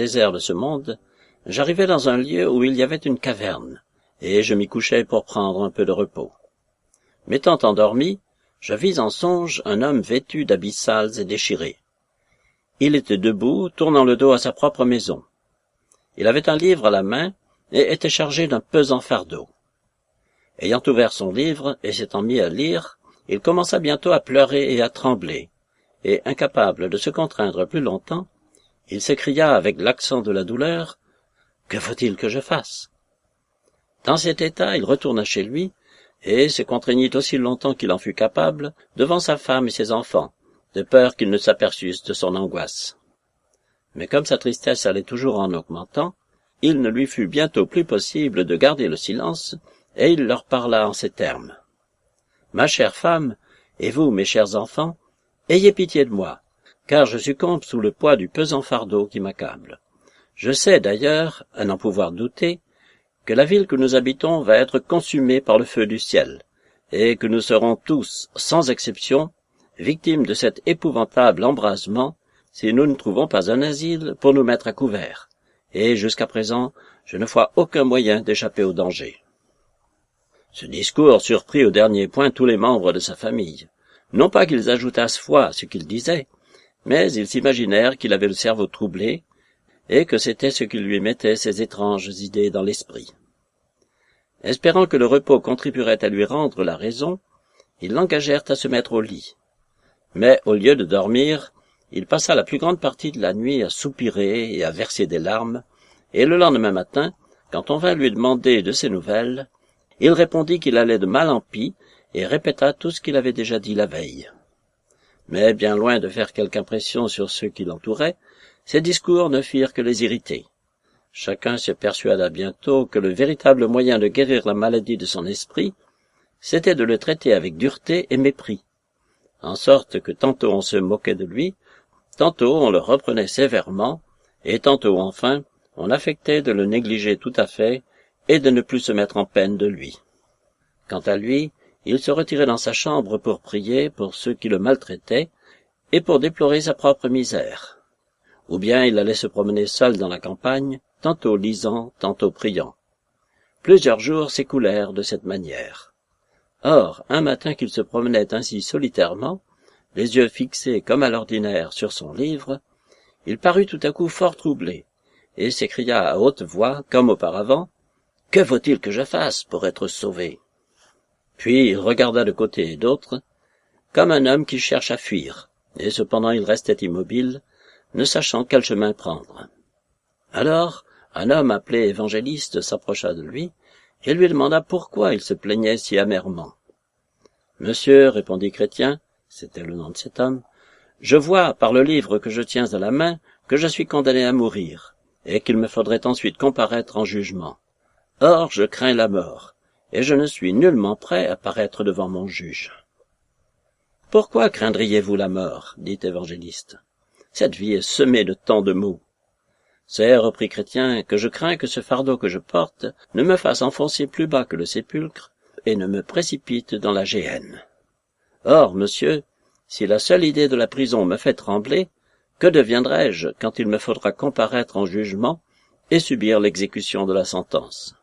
désert de ce monde, j'arrivai dans un lieu où il y avait une caverne, et je m'y couchai pour prendre un peu de repos. M'étant endormi, je vis en songe un homme vêtu d'habits sales et déchirés. Il était debout, tournant le dos à sa propre maison. Il avait un livre à la main et était chargé d'un pesant fardeau. Ayant ouvert son livre et s'étant mis à lire, il commença bientôt à pleurer et à trembler, et incapable de se contraindre plus longtemps, il s'écria avec l'accent de la douleur « Que faut-il que je fasse ?» Dans cet état, il retourna chez lui, et se contraignit aussi longtemps qu'il en fut capable devant sa femme et ses enfants, de peur qu'ils ne s'aperçussent de son angoisse. Mais comme sa tristesse allait toujours en augmentant, il ne lui fut bientôt plus possible de garder le silence, et il leur parla en ces termes. « Ma chère femme, et vous, mes chers enfants, ayez pitié de moi, car je succombe sous le poids du pesant fardeau qui m'accable. Je sais d'ailleurs, à n'en pouvoir douter, que la ville que nous habitons va être consumée par le feu du ciel, et que nous serons tous, sans exception, victimes de cet épouvantable embrasement si nous ne trouvons pas un asile pour nous mettre à couvert, et jusqu'à présent, je ne vois aucun moyen d'échapper au danger. » Ce discours surprit au dernier point tous les membres de sa famille. Non pas qu'ils ajoutassent foi à ce qu'il disait, mais ils s'imaginèrent qu'il avait le cerveau troublé, et que c'était ce qui lui mettait ces étranges idées dans l'esprit. Espérant que le repos contribuerait à lui rendre la raison, ils l'engagèrent à se mettre au lit. Mais au lieu de dormir, il passa la plus grande partie de la nuit à soupirer et à verser des larmes, et le lendemain matin, quand on vint lui demander de ses nouvelles, il répondit qu'il allait de mal en pis et répéta tout ce qu'il avait déjà dit la veille. Mais bien loin de faire quelque impression sur ceux qui l'entouraient, ses discours ne firent que les irriter. Chacun se persuada bientôt que le véritable moyen de guérir la maladie de son esprit, c'était de le traiter avec dureté et mépris, en sorte que tantôt on se moquait de lui, tantôt on le reprenait sévèrement, et tantôt enfin on affectait de le négliger tout à fait et de ne plus se mettre en peine de lui. Quant à lui, il se retirait dans sa chambre pour prier pour ceux qui le maltraitaient et pour déplorer sa propre misère. Ou bien il allait se promener seul dans la campagne, tantôt lisant, tantôt priant. Plusieurs jours s'écoulèrent de cette manière. Or, un matin qu'il se promenait ainsi solitairement, les yeux fixés comme à l'ordinaire sur son livre, il parut tout à coup fort troublé, et s'écria à haute voix, comme auparavant, « Que faut-il que je fasse pour être sauvé ?» Puis il regarda de côté et d'autre, comme un homme qui cherche à fuir, et cependant il restait immobile, ne sachant quel chemin prendre. Alors, un homme appelé Évangéliste s'approcha de lui, et lui demanda pourquoi il se plaignait si amèrement. « Monsieur, répondit Chrétien, c'était le nom de cet homme, je vois, par le livre que je tiens à la main, que je suis condamné à mourir, et qu'il me faudrait ensuite comparaître en jugement. Or, je crains la mort, et je ne suis nullement prêt à paraître devant mon juge. »« Pourquoi craindriez-vous la mort ?» dit Évangéliste. « Cette vie est semée de tant de maux. »« C'est, reprit Chrétien, que je crains que ce fardeau que je porte ne me fasse enfoncer plus bas que le sépulcre et ne me précipite dans la géhenne. Or, monsieur, si la seule idée de la prison me fait trembler, que deviendrai-je quand il me faudra comparaître en jugement et subir l'exécution de la sentence?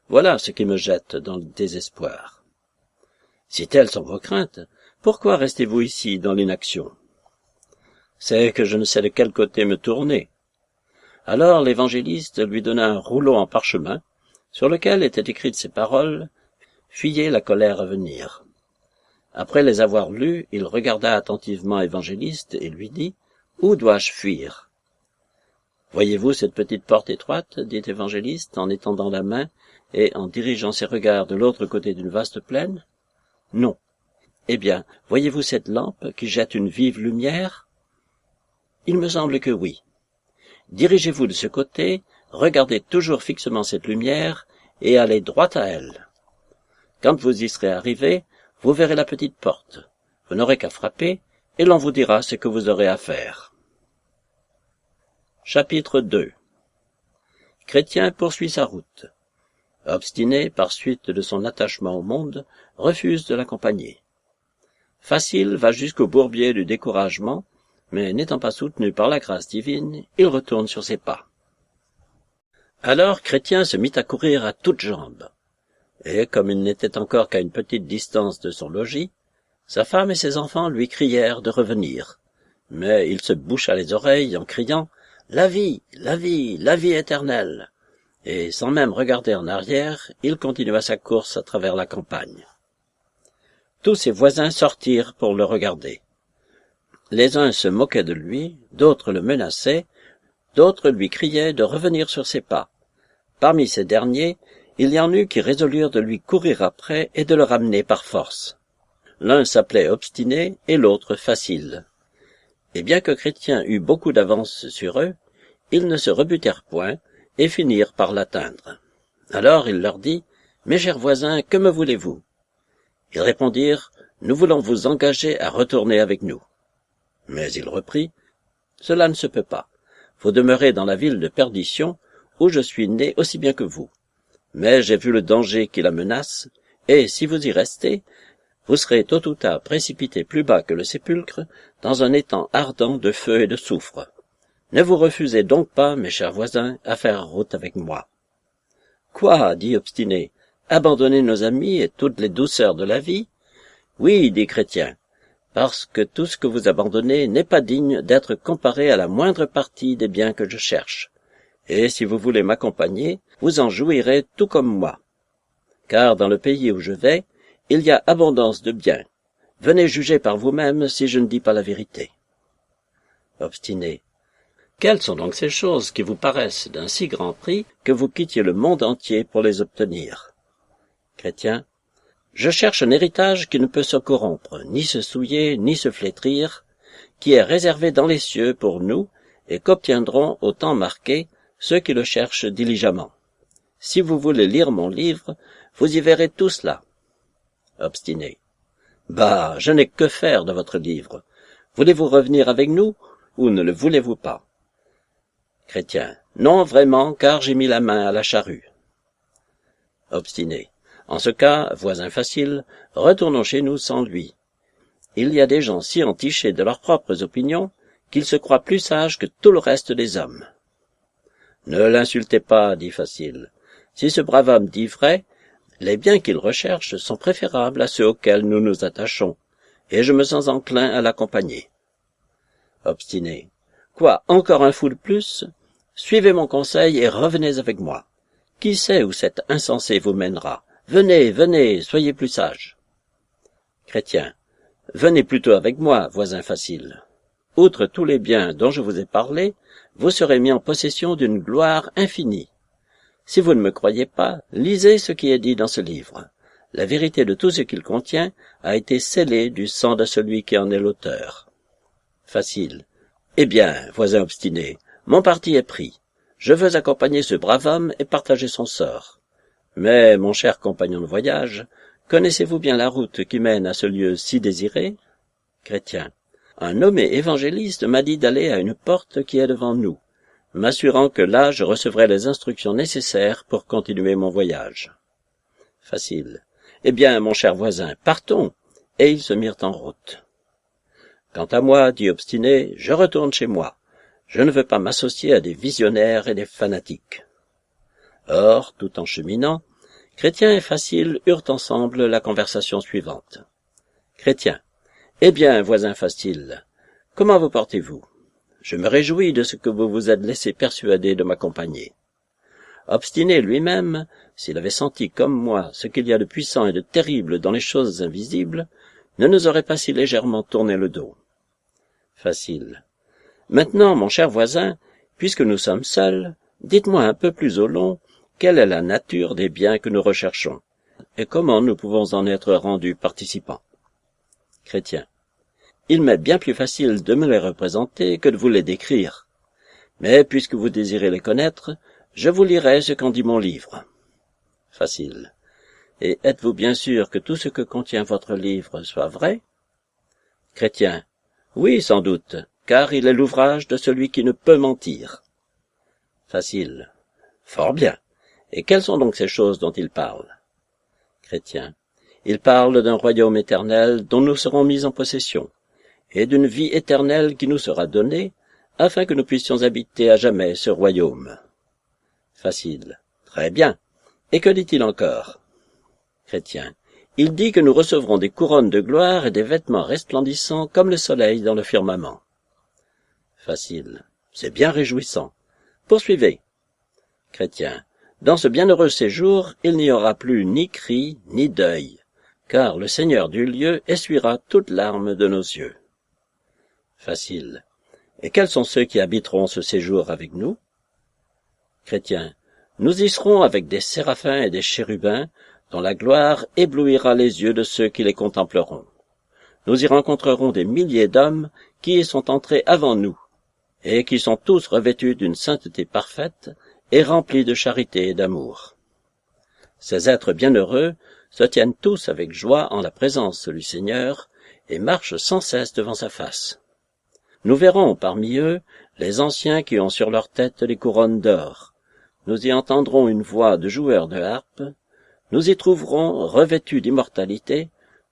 Voilà ce qui me jette dans le désespoir. Si telles sont vos craintes, pourquoi restez-vous ici dans l'inaction? C'est que je ne sais de quel côté me tourner. Alors l'évangéliste lui donna un rouleau en parchemin, sur lequel étaient écrites ces paroles, « Fuyez la colère à venir ». Après les avoir lues, il regarda attentivement Évangéliste et lui dit, « Où dois-je fuir ?» « Voyez-vous cette petite porte étroite ?» dit Évangéliste en étendant la main et en dirigeant ses regards de l'autre côté d'une vaste plaine. « Non. Eh bien, voyez-vous cette lampe qui jette une vive lumière ?»« Il me semble que oui. Dirigez-vous de ce côté, regardez toujours fixement cette lumière et allez droit à elle. Quand vous y serez arrivé, vous verrez la petite porte. Vous n'aurez qu'à frapper et l'on vous dira ce que vous aurez à faire. » Chapitre 2. Chrétien poursuit sa route. Obstiné, par suite de son attachement au monde, refuse de l'accompagner. Facile va jusqu'au bourbier du découragement, mais n'étant pas soutenu par la grâce divine, il retourne sur ses pas. Alors Chrétien se mit à courir à toutes jambes, et comme il n'était encore qu'à une petite distance de son logis, sa femme et ses enfants lui crièrent de revenir, mais il se boucha les oreilles en criant « La vie, la vie, la vie éternelle !» et sans même regarder en arrière, il continua sa course à travers la campagne. Tous ses voisins sortirent pour le regarder. Les uns se moquaient de lui, d'autres le menaçaient, d'autres lui criaient de revenir sur ses pas. Parmi ces derniers, il y en eut qui résolurent de lui courir après et de le ramener par force. L'un s'appelait Obstiné et l'autre Facile. Et bien que Chrétien eût beaucoup d'avance sur eux, ils ne se rebutèrent point et finirent par l'atteindre. Alors il leur dit « Mes chers voisins, que me voulez-vous » Ils répondirent « Nous voulons vous engager à retourner avec nous. » Mais il reprit « Cela ne se peut pas. Vous demeurez dans la ville de perdition, où je suis né aussi bien que vous. Mais j'ai vu le danger qui la menace, et si vous y restez, vous serez tôt ou tard précipité plus bas que le sépulcre, dans un étang ardent de feu et de soufre. Ne vous refusez donc pas, mes chers voisins, à faire route avec moi. »« Quoi » dit Obstiné, « abandonner nos amis et toutes les douceurs de la vie ?»« Oui, dit Chrétien, parce que tout ce que vous abandonnez n'est pas digne d'être comparé à la moindre partie des biens que je cherche. Et si vous voulez m'accompagner, vous en jouirez tout comme moi. Car dans le pays où je vais, il y a abondance de biens. Venez juger par vous-même si je ne dis pas la vérité. » Obstiné. Quelles sont donc ces choses qui vous paraissent d'un si grand prix que vous quittiez le monde entier pour les obtenir? Chrétien. Je cherche un héritage qui ne peut se corrompre, ni se souiller, ni se flétrir, qui est réservé dans les cieux pour nous, et qu'obtiendront au temps marqué ceux qui le cherchent diligemment. Si vous voulez lire mon livre, vous y verrez tout cela. Obstiné. Bah, je n'ai que faire de votre livre. Voulez-vous revenir avec nous, ou ne le voulez-vous pas? Chrétien. Non, vraiment, car j'ai mis la main à la charrue. Obstiné. En ce cas, voisin Facile, retournons chez nous sans lui. Il y a des gens si entichés de leurs propres opinions qu'ils se croient plus sages que tout le reste des hommes. Ne l'insultez pas, dit Facile. Si ce brave homme dit vrai, les biens qu'il recherche sont préférables à ceux auxquels nous nous attachons, et je me sens enclin à l'accompagner. Obstiné. Quoi, encore un fou de plus? Suivez mon conseil et revenez avec moi. Qui sait où cet insensé vous mènera? Venez, venez, soyez plus sage. Chrétien. Venez plutôt avec moi, voisin Facile. Outre tous les biens dont je vous ai parlé, vous serez mis en possession d'une gloire infinie. Si vous ne me croyez pas, lisez ce qui est dit dans ce livre. La vérité de tout ce qu'il contient a été scellée du sang de celui qui en est l'auteur. Facile. Eh bien, voisin Obstiné, mon parti est pris. Je veux accompagner ce brave homme et partager son sort. Mais, mon cher compagnon de voyage, connaissez-vous bien la route qui mène à ce lieu si désiré? Chrétien. Un nommé évangéliste m'a dit d'aller à une porte qui est devant nous, m'assurant que là je recevrai les instructions nécessaires pour continuer mon voyage. Facile. Eh bien, mon cher voisin, partons, et ils se mirent en route. Quant à moi, dit Obstiné, je retourne chez moi. Je ne veux pas m'associer à des visionnaires et des fanatiques. Or, tout en cheminant, Chrétien et Facile eurent ensemble la conversation suivante. Chrétien. Eh bien, voisin Facile, comment vous portez-vous? Je me réjouis de ce que vous vous êtes laissé persuader de m'accompagner. Obstiné lui-même, s'il avait senti comme moi ce qu'il y a de puissant et de terrible dans les choses invisibles, ne nous aurait pas si légèrement tourné le dos. Facile. Maintenant, mon cher voisin, puisque nous sommes seuls, dites-moi un peu plus au long quelle est la nature des biens que nous recherchons, et comment nous pouvons en être rendus participants. Chrétien. Il m'est bien plus facile de me les représenter que de vous les décrire. Mais puisque vous désirez les connaître, je vous lirai ce qu'en dit mon livre. Facile. Et êtes-vous bien sûr que tout ce que contient votre livre soit vrai? Chrétien. Oui, sans doute, car il est l'ouvrage de celui qui ne peut mentir. Facile. Fort bien. Et quelles sont donc ces choses dont il parle? Chrétien. Il parle d'un royaume éternel dont nous serons mis en possession, et d'une vie éternelle qui nous sera donnée, afin que nous puissions habiter à jamais ce royaume. Facile. Très bien. Et que dit-il encore? Chrétien. Il dit que nous recevrons des couronnes de gloire et des vêtements resplendissants comme le soleil dans le firmament. Facile. C'est bien réjouissant. Poursuivez. Chrétien. Dans ce bienheureux séjour, il n'y aura plus ni cri, ni deuil, car le Seigneur du lieu essuiera toute larme de nos yeux. Facile. Et quels sont ceux qui habiteront ce séjour avec nous? Chrétien. Nous y serons avec des séraphins et des chérubins, dont la gloire éblouira les yeux de ceux qui les contempleront. Nous y rencontrerons des milliers d'hommes qui y sont entrés avant nous, et qui sont tous revêtus d'une sainteté parfaite et remplis de charité et d'amour. Ces êtres bienheureux se tiennent tous avec joie en la présence du Seigneur et marchent sans cesse devant sa face. Nous verrons parmi eux les anciens qui ont sur leur tête les couronnes d'or. Nous y entendrons une voix de joueurs de harpe. Nous y trouverons, revêtus d'immortalité,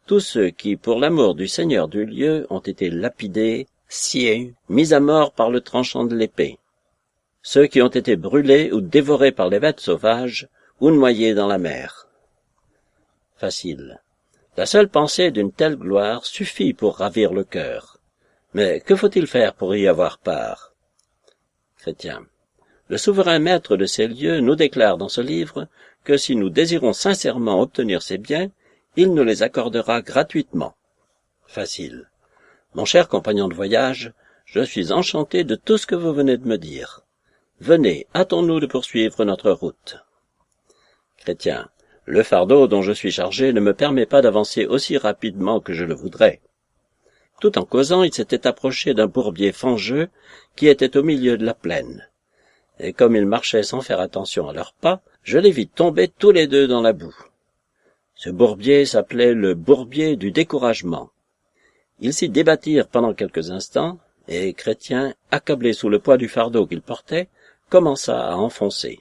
tous ceux qui, pour l'amour du Seigneur du lieu, ont été lapidés, sciés, mis à mort par le tranchant de l'épée. Ceux qui ont été brûlés ou dévorés par les bêtes sauvages, ou noyés dans la mer. Facile. La seule pensée d'une telle gloire suffit pour ravir le cœur. Mais que faut-il faire pour y avoir part? Chrétien. Le souverain maître de ces lieux nous déclare dans ce livre que si nous désirons sincèrement obtenir ces biens, il nous les accordera gratuitement. Facile. Mon cher compagnon de voyage, je suis enchanté de tout ce que vous venez de me dire. Venez, hâtons-nous de poursuivre notre route. Chrétien. Le fardeau dont je suis chargé ne me permet pas d'avancer aussi rapidement que je le voudrais. Tout en causant, il s'était approché d'un bourbier fangeux qui était au milieu de la plaine. Et comme ils marchaient sans faire attention à leurs pas, je les vis tomber tous les deux dans la boue. Ce bourbier s'appelait le bourbier du découragement. Ils s'y débattirent pendant quelques instants, et Chrétien, accablé sous le poids du fardeau qu'il portait, commença à enfoncer.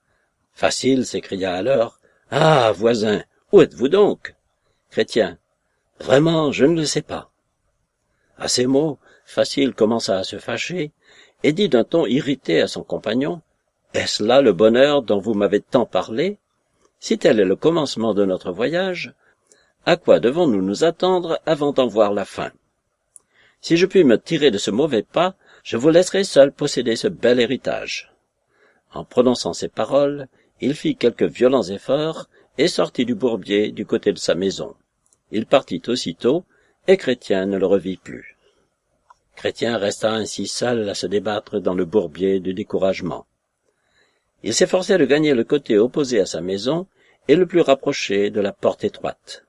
« Facile, s'écria alors. « Ah, voisin, où êtes-vous donc ?» Chrétien. « Vraiment, je ne le sais pas. » À ces mots, Facile commença à se fâcher, et dit d'un ton irrité à son compagnon, « Est-ce là le bonheur dont vous m'avez tant parlé? Si tel est le commencement de notre voyage, à quoi devons-nous nous attendre avant d'en voir la fin? Si je puis me tirer de ce mauvais pas, je vous laisserai seul posséder ce bel héritage. » En prononçant ces paroles, il fit quelques violents efforts et sortit du bourbier du côté de sa maison. Il partit aussitôt, et Chrétien ne le revit plus. Chrétien resta ainsi seul à se débattre dans le bourbier du découragement. Il s'efforçait de gagner le côté opposé à sa maison et le plus rapproché de la porte étroite.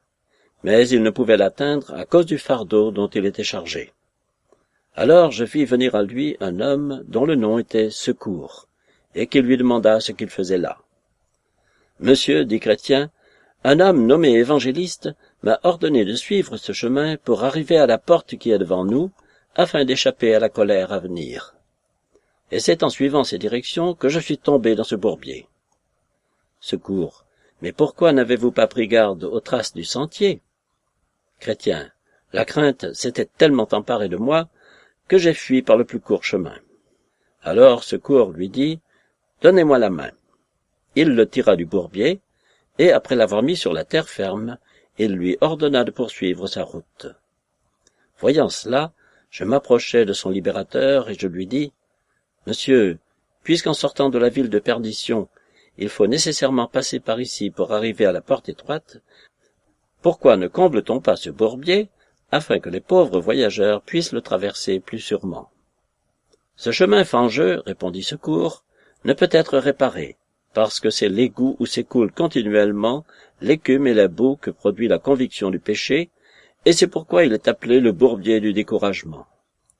Mais il ne pouvait l'atteindre à cause du fardeau dont il était chargé. Alors je fis venir à lui un homme dont le nom était Secours, et qui lui demanda ce qu'il faisait là. « Monsieur, dit Chrétien, un homme nommé évangéliste m'a ordonné de suivre ce chemin pour arriver à la porte qui est devant nous, afin d'échapper à la colère à venir. Et c'est en suivant ces directions que je suis tombé dans ce bourbier. » Secours. Mais pourquoi n'avez-vous pas pris garde aux traces du sentier? Chrétien. La crainte s'était tellement emparée de moi que j'ai fui par le plus court chemin. Alors Secours lui dit, « Donnez-moi la main. » Il le tira du bourbier, et après l'avoir mis sur la terre ferme, il lui ordonna de poursuivre sa route. Voyant cela, je m'approchai de son libérateur et je lui dis, « Monsieur, puisqu'en sortant de la ville de perdition, il faut nécessairement passer par ici pour arriver à la porte étroite, pourquoi ne comble-t-on pas ce bourbier, afin que les pauvres voyageurs puissent le traverser plus sûrement? » « Ce chemin fangeux, répondit Secours, ne peut être réparé, parce que c'est l'égout où s'écoule continuellement l'écume et la boue que produit la conviction du péché, et c'est pourquoi il est appelé le bourbier du découragement.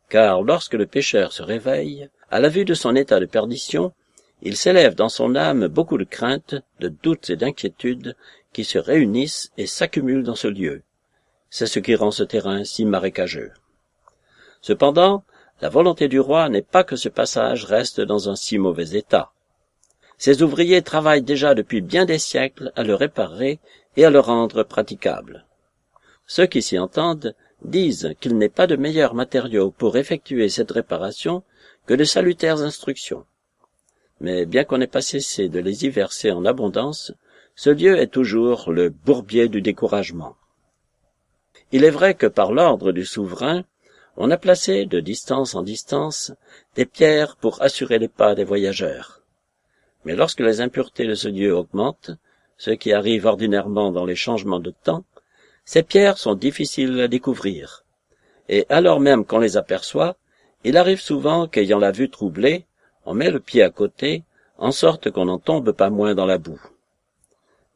Car lorsque le pécheur se réveille, à la vue de son état de perdition, il s'élève dans son âme beaucoup de craintes, de doutes et d'inquiétudes qui se réunissent et s'accumulent dans ce lieu. C'est ce qui rend ce terrain si marécageux. Cependant, la volonté du roi n'est pas que ce passage reste dans un si mauvais état. Ses ouvriers travaillent déjà depuis bien des siècles à le réparer et à le rendre praticable. Ceux qui s'y entendent disent qu'il n'est pas de meilleurs matériaux pour effectuer cette réparation que de salutaires instructions. Mais bien qu'on n'ait pas cessé de les y verser en abondance, ce lieu est toujours le bourbier du découragement. Il est vrai que par l'ordre du souverain, on a placé, de distance en distance, des pierres pour assurer les pas des voyageurs. Mais lorsque les impuretés de ce lieu augmentent, ce qui arrive ordinairement dans les changements de temps, ces pierres sont difficiles à découvrir. Et alors même qu'on les aperçoit, il arrive souvent qu'ayant la vue troublée, on met le pied à côté, en sorte qu'on n'en tombe pas moins dans la boue.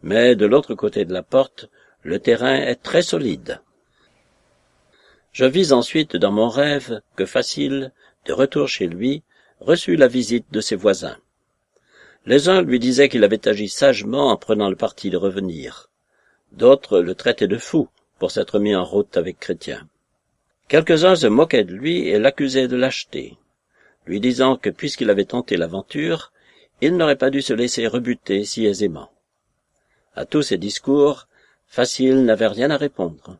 Mais de l'autre côté de la porte, le terrain est très solide. Je vis ensuite dans mon rêve que Facile, de retour chez lui, reçut la visite de ses voisins. Les uns lui disaient qu'il avait agi sagement en prenant le parti de revenir. D'autres le traitaient de fou pour s'être mis en route avec Chrétien. Quelques-uns se moquaient de lui et l'accusaient de lâcheté, lui disant que puisqu'il avait tenté l'aventure, il n'aurait pas dû se laisser rebuter si aisément. À tous ces discours, Facile n'avait rien à répondre.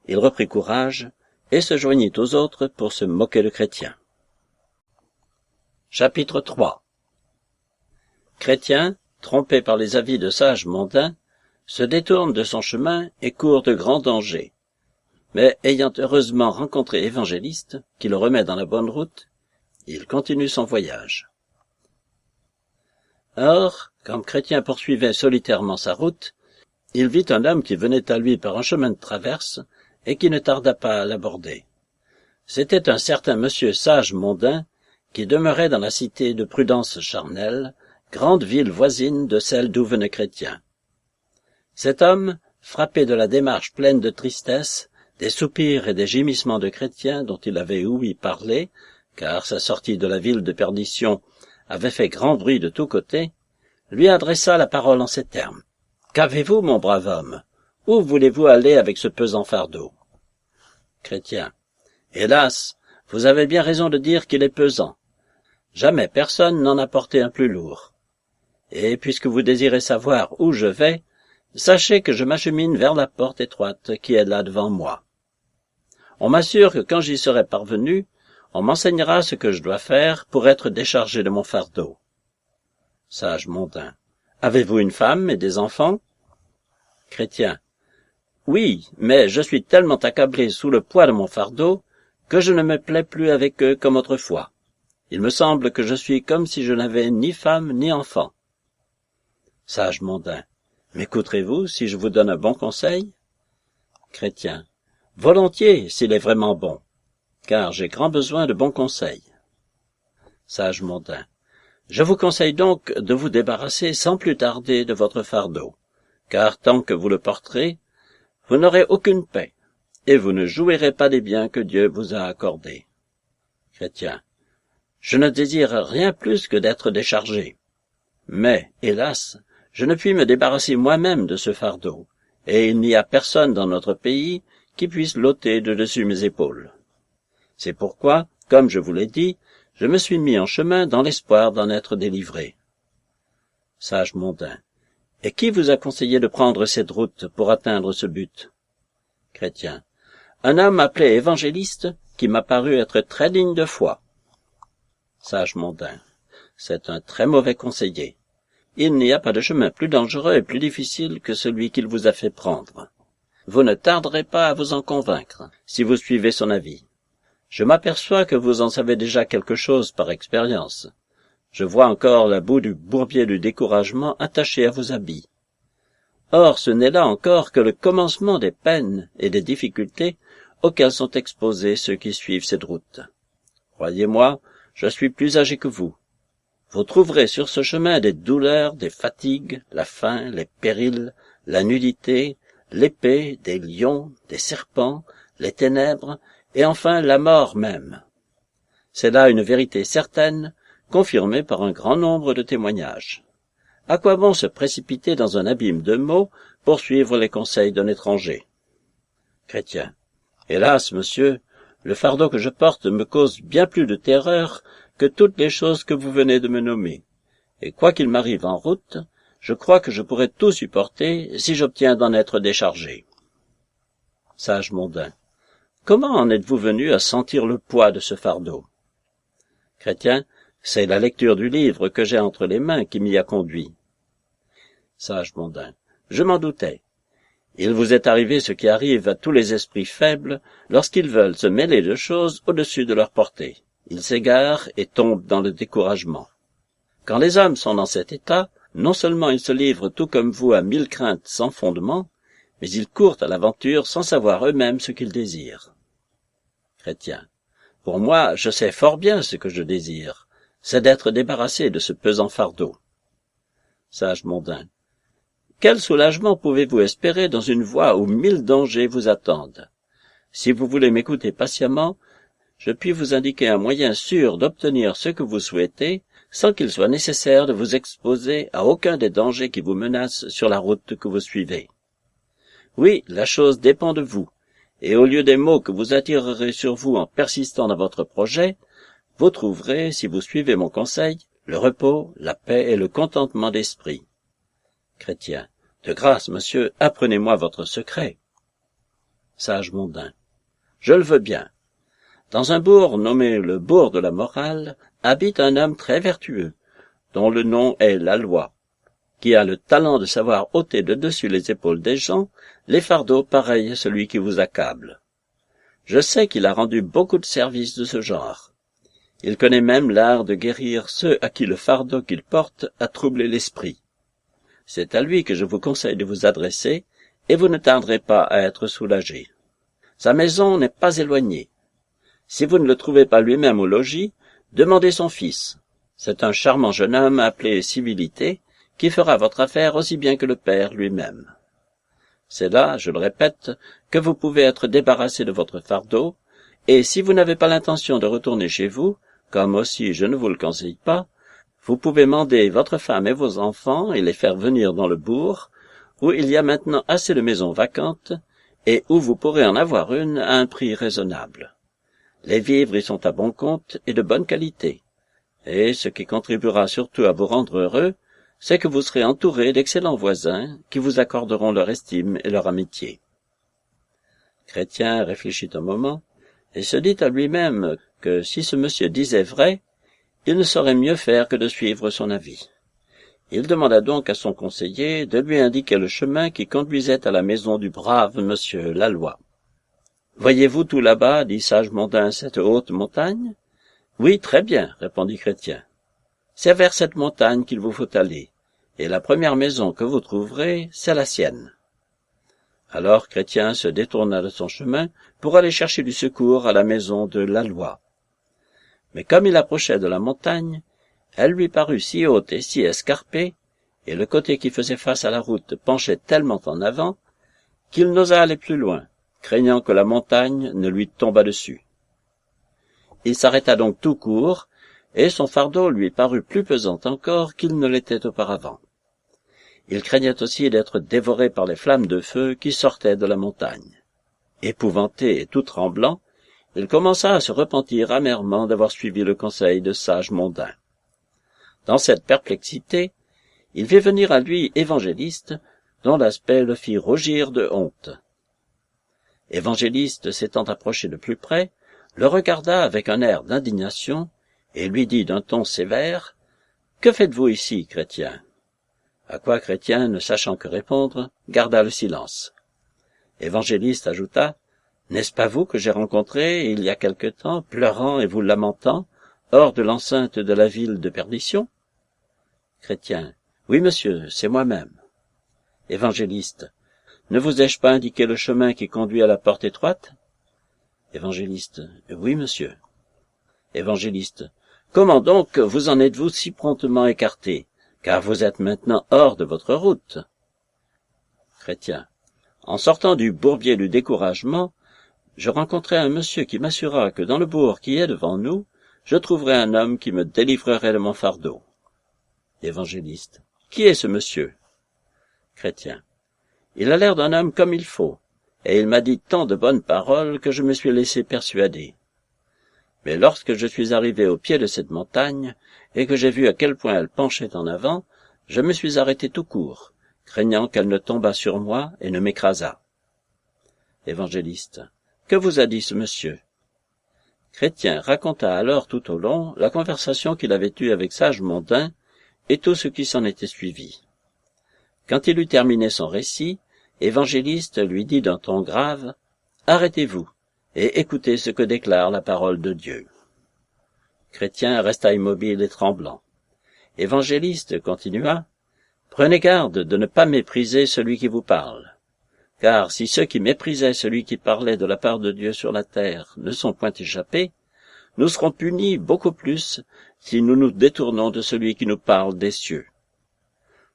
Il reprit courage et se joignit aux autres pour se moquer de Chrétien. Chapitre 3. Chrétien, trompé par les avis de sages mondains, se détourne de son chemin et court de grands dangers. Mais ayant heureusement rencontré Évangéliste, qui le remet dans la bonne route, il continue son voyage. Or, comme Chrétien poursuivait solitairement sa route, il vit un homme qui venait à lui par un chemin de traverse et qui ne tarda pas à l'aborder. C'était un certain monsieur sage mondain qui demeurait dans la cité de Prudence Charnelle, grande ville voisine de celle d'où venait Chrétien. Cet homme, frappé de la démarche pleine de tristesse, des soupirs et des gémissements de Chrétien dont il avait ouï parler, car sa sortie de la ville de perdition avait fait grand bruit de tous côtés, lui adressa la parole en ces termes. « Qu'avez-vous, mon brave homme? Où voulez-vous aller avec ce pesant fardeau ?» Chrétien. « Hélas, vous avez bien raison de dire qu'il est pesant. Jamais personne n'en a porté un plus lourd. Et puisque vous désirez savoir où je vais, sachez que je m'achemine vers la porte étroite qui est là devant moi. On m'assure que quand j'y serai parvenu, on m'enseignera ce que je dois faire pour être déchargé de mon fardeau. » Sage mondain. « Avez-vous une femme et des enfants ?» Chrétien. « Oui, mais je suis tellement accablé sous le poids de mon fardeau que je ne me plais plus avec eux comme autrefois. Il me semble que je suis comme si je n'avais ni femme ni enfant. » Sage mondain. « M'écouterez-vous si je vous donne un bon conseil ?» Chrétien. « Volontiers, s'il est vraiment bon, car j'ai grand besoin de bons conseils. » Sage mondain. « Je vous conseille donc de vous débarrasser sans plus tarder de votre fardeau, car tant que vous le porterez, vous n'aurez aucune paix, et vous ne jouirez pas des biens que Dieu vous a accordés. » Chrétien. « Je ne désire rien plus que d'être déchargé. Mais, hélas, je ne puis me débarrasser moi-même de ce fardeau, et il n'y a personne dans notre pays qui puisse l'ôter de dessus mes épaules. C'est pourquoi, comme je vous l'ai dit, je me suis mis en chemin dans l'espoir d'en être délivré. » Sage mondain. « Et qui vous a conseillé de prendre cette route pour atteindre ce but ?» Chrétien. « Un homme appelé Évangéliste qui m'a paru être très digne de foi. » Sage mondain. « C'est un très mauvais conseiller. Il n'y a pas de chemin plus dangereux et plus difficile que celui qu'il vous a fait prendre. Vous ne tarderez pas à vous en convaincre, si vous suivez son avis. Je m'aperçois que vous en savez déjà quelque chose par expérience. Je vois encore la boue du bourbier du découragement attachée à vos habits. Or, ce n'est là encore que le commencement des peines et des difficultés auxquelles sont exposés ceux qui suivent cette route. Croyez-moi, je suis plus âgé que vous. Vous trouverez sur ce chemin des douleurs, des fatigues, la faim, les périls, la nudité, l'épée, des lions, des serpents, les ténèbres, et enfin la mort même. C'est là une vérité certaine, confirmée par un grand nombre de témoignages. À quoi bon se précipiter dans un abîme de mots pour suivre les conseils d'un étranger? Chrétien. Hélas, monsieur, le fardeau que je porte me cause bien plus de terreur que toutes les choses que vous venez de me nommer, et quoi qu'il m'arrive en route, je crois que je pourrai tout supporter si j'obtiens d'en être déchargé. Sage mondain. Comment en êtes-vous venu à sentir le poids de ce fardeau? Chrétien, c'est la lecture du livre que j'ai entre les mains qui m'y a conduit. Sage mondain, je m'en doutais. Il vous est arrivé ce qui arrive à tous les esprits faibles lorsqu'ils veulent se mêler de choses au-dessus de leur portée. Ils s'égarent et tombent dans le découragement. Quand les hommes sont dans cet état, non seulement ils se livrent tout comme vous à 1000 craintes sans fondement, mais ils courent à l'aventure sans savoir eux-mêmes ce qu'ils désirent. Chrétien, pour moi, je sais fort bien ce que je désire, c'est d'être débarrassé de ce pesant fardeau. Sage mondain, quel soulagement pouvez-vous espérer dans une voie où 1000 dangers vous attendent? Si vous voulez m'écouter patiemment, je puis vous indiquer un moyen sûr d'obtenir ce que vous souhaitez, sans qu'il soit nécessaire de vous exposer à aucun des dangers qui vous menacent sur la route que vous suivez. Oui, la chose dépend de vous, et au lieu des maux que vous attirerez sur vous en persistant dans votre projet, vous trouverez, si vous suivez mon conseil, le repos, la paix et le contentement d'esprit. Chrétien, de grâce, monsieur, apprenez-moi votre secret. Sage mondain, je le veux bien. Dans un bourg nommé le bourg de la morale, habite un homme très vertueux, dont le nom est la loi, qui a le talent de savoir ôter de dessus les épaules des gens les fardeaux pareils à celui qui vous accable. Je sais qu'il a rendu beaucoup de services de ce genre. Il connaît même l'art de guérir ceux à qui le fardeau qu'il porte a troublé l'esprit. C'est à lui que je vous conseille de vous adresser, et vous ne tarderez pas à être soulagé. Sa maison n'est pas éloignée. Si vous ne le trouvez pas lui-même au logis, demandez son fils. C'est un charmant jeune homme appelé Civilité, qui fera votre affaire aussi bien que le père lui-même. C'est là, je le répète, que vous pouvez être débarrassé de votre fardeau, et si vous n'avez pas l'intention de retourner chez vous, comme aussi je ne vous le conseille pas, vous pouvez mander votre femme et vos enfants et les faire venir dans le bourg, où il y a maintenant assez de maisons vacantes, et où vous pourrez en avoir une à un prix raisonnable. Les vivres y sont à bon compte et de bonne qualité, et ce qui contribuera surtout à vous rendre heureux, c'est que vous serez entouré d'excellents voisins qui vous accorderont leur estime et leur amitié. Chrétien réfléchit un moment, et se dit à lui-même que si ce monsieur disait vrai, il ne saurait mieux faire que de suivre son avis. Il demanda donc à son conseiller de lui indiquer le chemin qui conduisait à la maison du brave monsieur Laloi. « Voyez-vous tout là-bas, dit Sage mondain, cette haute montagne? »« Oui, très bien, répondit Chrétien. C'est vers cette montagne qu'il vous faut aller, et la première maison que vous trouverez, c'est la sienne. » Alors Chrétien se détourna de son chemin pour aller chercher du secours à la maison de Laloi. Mais comme il approchait de la montagne, elle lui parut si haute et si escarpée, et le côté qui faisait face à la route penchait tellement en avant, qu'il n'osa aller plus loin, craignant que la montagne ne lui tombât dessus. Il s'arrêta donc tout court, et son fardeau lui parut plus pesant encore qu'il ne l'était auparavant. Il craignait aussi d'être dévoré par les flammes de feu qui sortaient de la montagne. Épouvanté et tout tremblant, il commença à se repentir amèrement d'avoir suivi le conseil de Sage mondain. Dans cette perplexité, il vit venir à lui Évangéliste, dont l'aspect le fit rougir de honte. Évangéliste, s'étant approché de plus près, le regarda avec un air d'indignation, et lui dit d'un ton sévère, « Que faites-vous ici, Chrétien ?» À quoi Chrétien, ne sachant que répondre, garda le silence. Évangéliste ajouta, « N'est-ce pas vous que j'ai rencontré, il y a quelque temps, pleurant et vous lamentant, hors de l'enceinte de la ville de perdition ?» Chrétien, « Oui, monsieur, c'est moi-même. » Évangéliste, « Ne vous ai-je pas indiqué le chemin qui conduit à la porte étroite ?» Évangéliste, « Oui, monsieur. » Évangéliste, « Comment donc vous en êtes-vous si promptement écarté, car vous êtes maintenant hors de votre route ?» Chrétien, « En sortant du bourbier du découragement, je rencontrai un monsieur qui m'assura que dans le bourg qui est devant nous, je trouverais un homme qui me délivrerait de mon fardeau. » Évangéliste, « Qui est ce monsieur ?» Chrétien, « Il a l'air d'un homme comme il faut, et il m'a dit tant de bonnes paroles que je me suis laissé persuader. Mais lorsque je suis arrivé au pied de cette montagne, et que j'ai vu à quel point elle penchait en avant, je me suis arrêté tout court, craignant qu'elle ne tombât sur moi et ne m'écrasât. » Évangéliste, « Que vous a dit ce monsieur? Chrétien raconta alors tout au long la conversation qu'il avait eue avec sage Mondain et tout ce qui s'en était suivi. Quand il eut terminé son récit, Évangéliste lui dit d'un ton grave, « Arrêtez-vous et écoutez ce que déclare la parole de Dieu. » Chrétien resta immobile et tremblant. Évangéliste continua, « Prenez garde de ne pas mépriser celui qui vous parle. Car si ceux qui méprisaient celui qui parlait de la part de Dieu sur la terre ne sont point échappés, nous serons punis beaucoup plus si nous nous détournons de celui qui nous parle des cieux.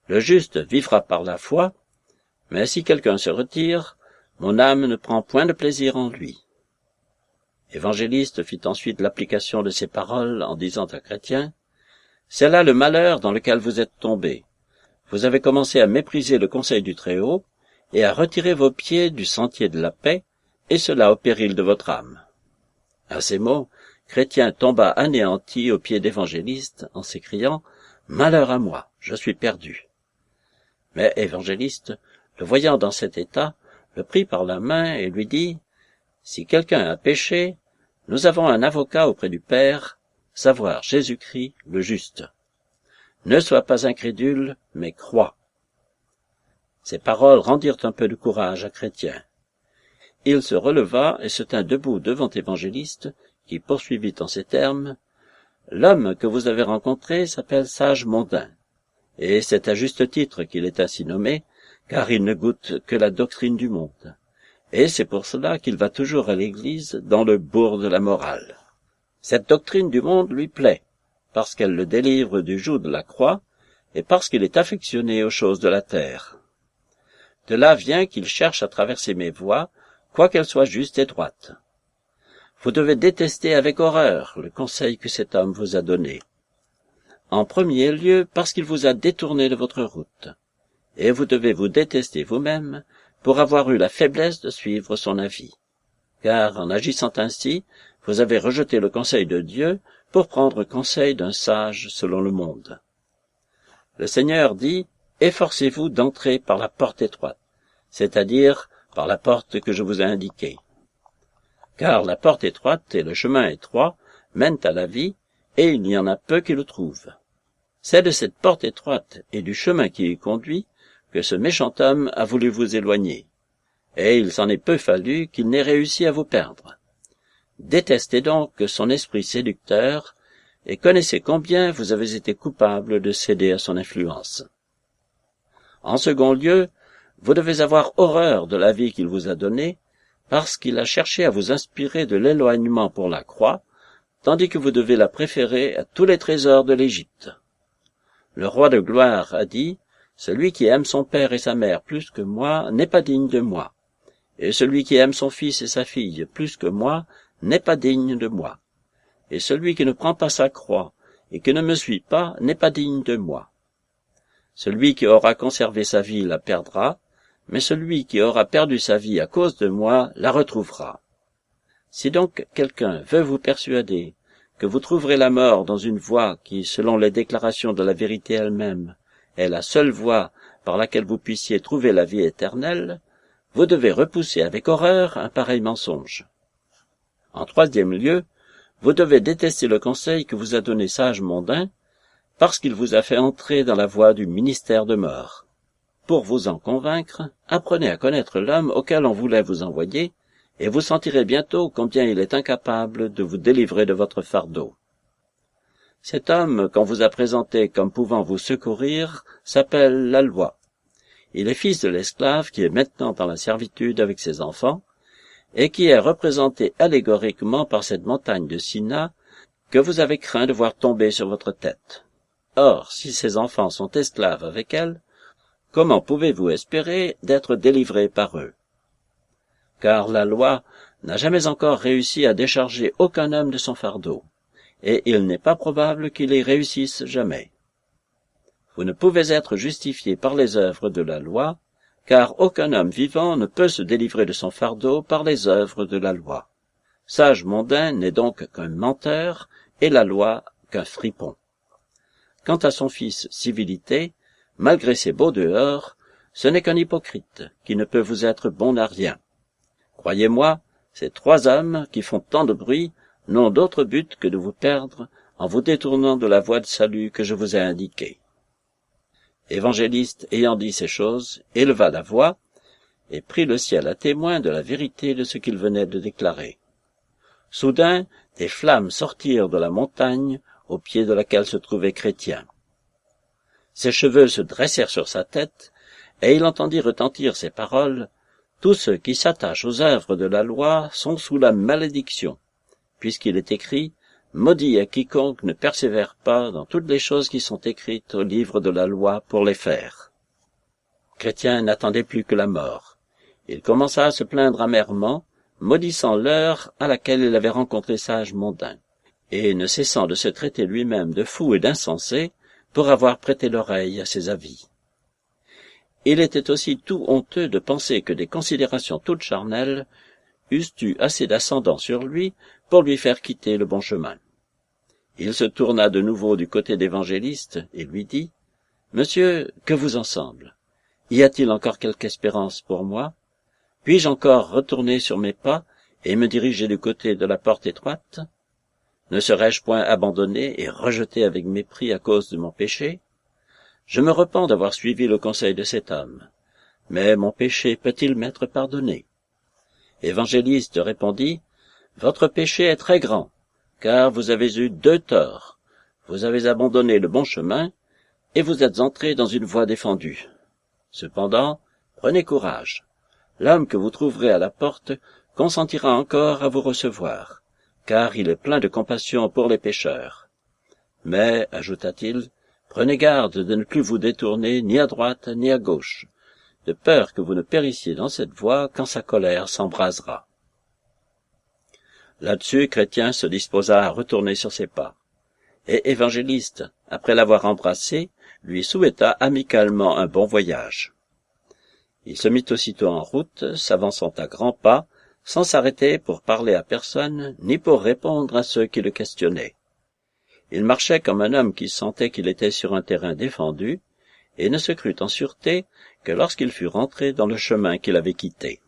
Le juste vivra par la foi, mais si quelqu'un se retire, mon âme ne prend point de plaisir en lui. » Évangéliste fit ensuite l'application de ces paroles en disant à Chrétien, « C'est là le malheur dans lequel vous êtes tombé. Vous avez commencé à mépriser le conseil du Très-Haut, et à retirer vos pieds du sentier de la paix, et cela au péril de votre âme. » À ces mots, Chrétien tomba anéanti aux pieds d'Évangéliste en s'écriant « Malheur à moi, je suis perdu. » Mais Évangéliste, le voyant dans cet état, le prit par la main et lui dit « Si quelqu'un a péché, nous avons un avocat auprès du Père, savoir Jésus-Christ le juste. Ne sois pas incrédule, mais crois. » Ces paroles rendirent un peu de courage à Chrétien. Il se releva et se tint debout devant Évangéliste, qui poursuivit en ces termes, « L'homme que vous avez rencontré s'appelle sage Mondain, et c'est à juste titre qu'il est ainsi nommé, car il ne goûte que la doctrine du monde, et c'est pour cela qu'il va toujours à l'église dans le bourg de la morale. Cette doctrine du monde lui plaît, parce qu'elle le délivre du joug de la croix, et parce qu'il est affectionné aux choses de la terre. De là vient qu'il cherche à traverser mes voies, quoiqu'elles soient justes et droites. Vous devez détester avec horreur le conseil que cet homme vous a donné. En premier lieu, parce qu'il vous a détourné de votre route. Et vous devez vous détester vous-même pour avoir eu la faiblesse de suivre son avis. Car en agissant ainsi, vous avez rejeté le conseil de Dieu pour prendre conseil d'un sage selon le monde. Le Seigneur dit, « Efforcez-vous d'entrer par la porte étroite, c'est-à-dire par la porte que je vous ai indiquée. Car la porte étroite et le chemin étroit mènent à la vie, et il y en a peu qui le trouvent. C'est de cette porte étroite et du chemin qui y conduit que ce méchant homme a voulu vous éloigner, et il s'en est peu fallu qu'il n'ait réussi à vous perdre. Détestez donc son esprit séducteur, et connaissez combien vous avez été coupable de céder à son influence. En second lieu, vous devez avoir horreur de la vie qu'il vous a donnée, parce qu'il a cherché à vous inspirer de l'éloignement pour la croix, tandis que vous devez la préférer à tous les trésors de l'Égypte. Le roi de gloire a dit, « Celui qui aime son père et sa mère plus que moi n'est pas digne de moi, et celui qui aime son fils et sa fille plus que moi n'est pas digne de moi, et celui qui ne prend pas sa croix et qui ne me suit pas n'est pas digne de moi. Celui qui aura conservé sa vie la perdra, mais celui qui aura perdu sa vie à cause de moi la retrouvera. Si donc quelqu'un veut vous persuader que vous trouverez la mort dans une voie qui, selon les déclarations de la vérité elle-même, est la seule voie par laquelle vous puissiez trouver la vie éternelle, vous devez repousser avec horreur un pareil mensonge. En troisième lieu, vous devez détester le conseil que vous a donné sage Mondain, parce qu'il vous a fait entrer dans la voie du ministère de mort. Pour vous en convaincre, apprenez à connaître l'homme auquel on voulait vous envoyer, et vous sentirez bientôt combien il est incapable de vous délivrer de votre fardeau. Cet homme qu'on vous a présenté comme pouvant vous secourir s'appelle la loi. Il est fils de l'esclave qui est maintenant dans la servitude avec ses enfants, et qui est représenté allégoriquement par cette montagne de Sina que vous avez craint de voir tomber sur votre tête. Or, si ces enfants sont esclaves avec elle, comment pouvez-vous espérer d'être délivrés par eux? Car la loi n'a jamais encore réussi à décharger aucun homme de son fardeau, et il n'est pas probable qu'il y réussisse jamais. Vous ne pouvez être justifiés par les œuvres de la loi, car aucun homme vivant ne peut se délivrer de son fardeau par les œuvres de la loi. Sage Mondain n'est donc qu'un menteur, et la loi qu'un fripon. Quant à son fils Civilité, malgré ses beaux dehors, ce n'est qu'un hypocrite, qui ne peut vous être bon à rien. Croyez-moi, Ces 3 hommes qui font tant de bruit n'ont d'autre but que de vous perdre en vous détournant de la voie de salut que je vous ai indiquée. » Évangéliste, ayant dit ces choses, éleva la voix et prit le ciel à témoin de la vérité de ce qu'il venait de déclarer. Soudain, des flammes sortirent de la montagne au pied de laquelle se trouvait Chrétien. Ses cheveux se dressèrent sur sa tête, et il entendit retentir ces paroles: « Tous ceux qui s'attachent aux œuvres de la loi sont sous la malédiction, puisqu'il est écrit: Maudit est quiconque ne persévère pas dans toutes les choses qui sont écrites au livre de la loi pour les faire. » Chrétien n'attendait plus que la mort. Il commença à se plaindre amèrement, maudissant l'heure à laquelle il avait rencontré Sage Mondain, et ne cessant de se traiter lui-même de fou et d'insensé pour avoir prêté l'oreille à ses avis. Il était aussi tout honteux de penser que des considérations toutes charnelles eussent eu assez d'ascendant sur lui pour lui faire quitter le bon chemin. Il se tourna de nouveau du côté d'Évangéliste et lui dit: « Monsieur, que vous en semble? Y a-t-il encore quelque espérance pour moi? Puis-je encore retourner sur mes pas et me diriger du côté de la porte étroite? Ne serais-je point abandonné et rejeté avec mépris à cause de mon péché? Je me repens d'avoir suivi le conseil de cet homme, mais mon péché peut-il m'être pardonné? » Évangéliste répondit: « Votre péché est très grand, car vous avez eu 2 torts. Vous avez abandonné le bon chemin, et vous êtes entré dans une voie défendue. Cependant, prenez courage. L'homme que vous trouverez à la porte consentira encore à vous recevoir, car il est plein de compassion pour les pécheurs. Mais, ajouta-t-il, prenez garde de ne plus vous détourner ni à droite ni à gauche, de peur que vous ne périssiez dans cette voie quand sa colère s'embrasera. » Là-dessus, Chrétien se disposa à retourner sur ses pas, et Évangéliste, après l'avoir embrassé, lui souhaita amicalement un bon voyage. Il se mit aussitôt en route, s'avançant à grands pas, sans s'arrêter pour parler à personne, ni pour répondre à ceux qui le questionnaient. Il marchait comme un homme qui sentait qu'il était sur un terrain défendu, et ne se crut en sûreté que lorsqu'il fut rentré dans le chemin qu'il avait quitté.